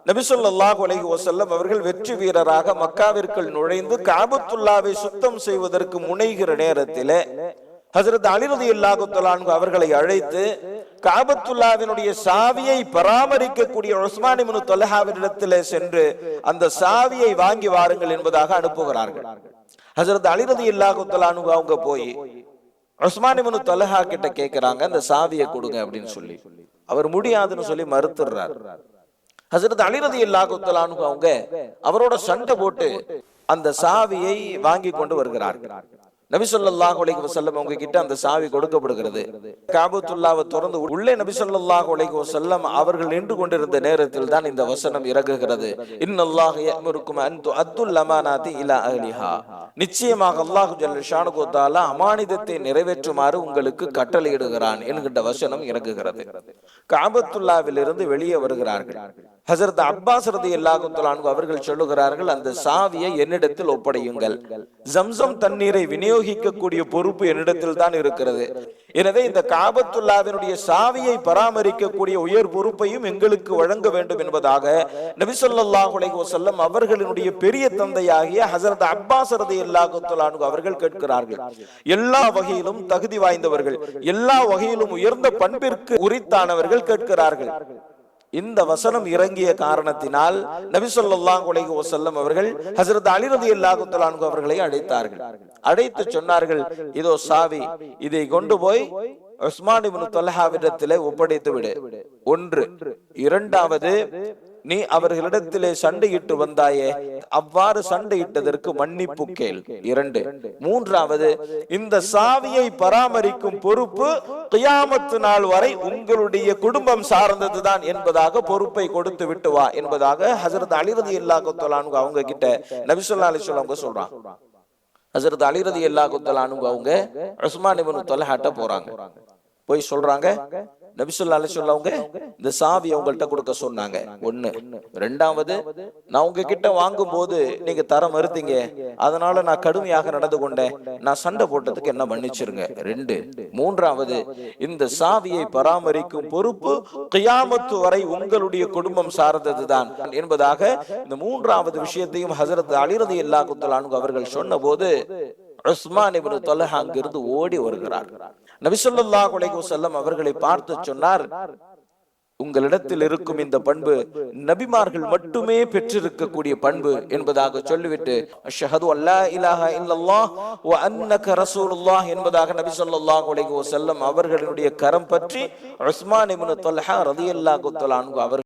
நபி ஸல்லல்லாஹு அலைஹி வஸல்லம் அவர்கள் வெற்றி வீரராக மக்காவிற்குள் நுழைந்து காபத்துல்லாவை சுத்தம் செய்வதற்கு முனைகிற நேரத்திலே ஹஜ்ரத் அலி ரலியல்லாஹு தஆலா அன்ஹு அவர்களை அழைத்து காபத்துல்லாவினுடைய சாவியை பராமரிக்கக்கூடிய உஸ்மான் இப்னு தல்ஹாவினிடத்திலே சென்று அந்த சாவியை வாங்கி வாருங்கள் என்பதாக அனுப்புகிறார்கள். ஹஜ்ரத் அலி ரலியல்லாஹு தஆலா அன்ஹு அவங்க போய் உஸ்மான் இப்னு தல்ஹா கிட்ட கேக்குறாங்க, அந்த சாவியை கொடுங்க அப்படின்னு சொல்லி. அவர் முடியாதுன்னு சொல்லி மறுத்துறார். ஹஜ்ரத் அலி ரலியல்லாஹு தஆலா அன்ஹு அவங்க அவரோட சண்டை போட்டு அந்த சாவியை வாங்கி கொண்டு வருகிறார்கள். நபி ஸல்லல்லாஹு அலைஹி வஸல்லம் அவங்க கிட்ட அந்த சாவி கொடுக்கப்படுகிறது. காபத்துல்லாவை திறந்து உள்ளே நபி ஸல்லல்லாஹு அலைஹி வஸல்லம் அவர்கள் நின்று கொண்டிருந்த நேரத்தில் தான் இந்த வசனம் இறங்குகிறது. இன்னல்லாஹ யஅமுருக்கும் அன் துஅத்துல் அமானாதி இலா அஹ்லிஹா. நிச்சயமாக அல்லாஹ் ஜல்ல ஷானுஹு வ தஆலா அமானிதத்தை நிறைவேற்றுமாறு உங்களுக்கு கட்டளையிடுகிறான் என்கிற வசனம் இறங்குகிறது. காபத்துல்லாவிலிருந்து வெளியே வருகிறார்கள். ஹஜ்ரத் அப்பாஸ் ரலியல்லாஹு தஆலா அன்ஹு அவர்கள் சொல்லுகிறார்கள், அந்த சாவியை என்னிடத்தில் ஒப்படையுங்கள். ஜம்சம் தண்ணீரை விநியோகிக்கக்கூடிய பொறுப்பு என்னிடத்தில் தான் இருக்கிறது. எனவே இந்த காபத்துல்லாவினுடைய சாவியை பராமரிக்கக்கூடிய உயர் பொறுப்பையும் எங்களுக்கு வழங்க வேண்டும் என்பதாக நபி ஸல்லல்லாஹு அலைஹி வஸல்லம் அவர்களினுடைய பெரிய தந்தையாகிய ஹஜ்ரத் அப்பாஸ் ரலியல்லாஹு தஆலா அன்ஹு அவர்கள் கேட்கிறார்கள். எல்லா வகையிலும் தகுதி வாய்ந்தவர்கள், எல்லா வகையிலும் உயர்ந்த பண்பிற்கு உரித்தானவர்கள் கேட்கிறார்கள். இந்த வசனம் இறங்கிய காரணத்தினால் நபி ஸல்லல்லாஹு அலைஹி வஸல்லம் அவர்கள் ஹஜ்ரத் அலி ரலியல்லாஹு தஆலா அன்ஹு அவர்களை அழைத்தார்கள். அழைத்து சொன்னார்கள், இதோ சாவி, இதை கொண்டு போய் உஸ்மான் இப்னு தல்ஹாவிடத்திலே ஒப்படைத்து விடு. ஒன்று. இரண்டாவது, நீ அவர்களிடத்திலே சண்டையிட்டு வந்தாயே, அவ்வாறு சண்டையிட்டதற்கு மன்னிப்பு கேள். இரண்டு. மூன்றாவது, இந்த சாவியை பராமரிக்கும் பொறுப்பு கியாமத்து நாள் வரை உங்களுடைய குடும்பம் சார்ந்ததுதான் என்பதாக பொறுப்பை கொடுத்து விட்டு வா என்பதாக ஹஜ்ரத் அலி ரலியல்லாஹு தஆலா அன்ஹு அவங்க கிட்ட நபி ஸல்லல்லாஹு அலைஹி வஸல்லம் சொல்றாங்க. ஹஜ்ரத் அலி ரலியல்லாஹு தஆலா அன்ஹு அவங்க உஸ்மான் இப்னு தல்ஹாட்ட போறாங்க. போய் சொல்றாங்க, நபி ஸல்லல்லாஹு அலைஹி வஸல்லம் அவங்க இந்த சாவி உங்கள்கிட்ட கொடுக்க சொன்னாங்க. ஒண்ணு. ரெண்டாவது, நான் உங்ககிட்ட வாங்கும் போது நீங்க தர மறுத்தீங்க, அதனால நான் கடுமையாக நடந்து கொண்டேன், நான் சண்டை போட்டதுக்கு என்ன மன்னிச்சிருங்க. ரெண்டு. மூன்றாவது, இந்த சாவியை பராமரிக்கும் பொறுப்பு கியாமத்து வரை உங்களுடைய குடும்பம் சார்ந்ததுதான் என்பதாக இந்த மூன்றாவது விஷயத்தையும் ஹஜ்ரத் அலி ரலியல்லாஹு தஆலா அன்ஹு அவர்கள் சொன்ன போது உஸ்மான் இப்னு தல்ஹா அங்கிருந்து ஓடி வருகிறார். நபி ஸல்லல்லாஹு அலைஹி வஸல்லம் அவர்களை பார்த்து சொன்னார், உங்களிடத்தில் இருக்கும் இந்த பண்பு நபிமார்கள் மட்டுமே பெற்றிருக்கக்கூடிய பண்பு என்பதாக சொல்லிவிட்டு அஷ்ஹது அல்லா இலாஹா இல்லல்லாஹ் வ அன்னக ரசூலுல்லாஹ் என்பதாக நபி ஸல்லல்லாஹு அலைஹி வஸல்லம் அவர்களுடைய கரம் பற்றி உஸ்மான் இப்னு தல்ஹா ரலியல்லாஹு தஆலா அன்ஹு அவர்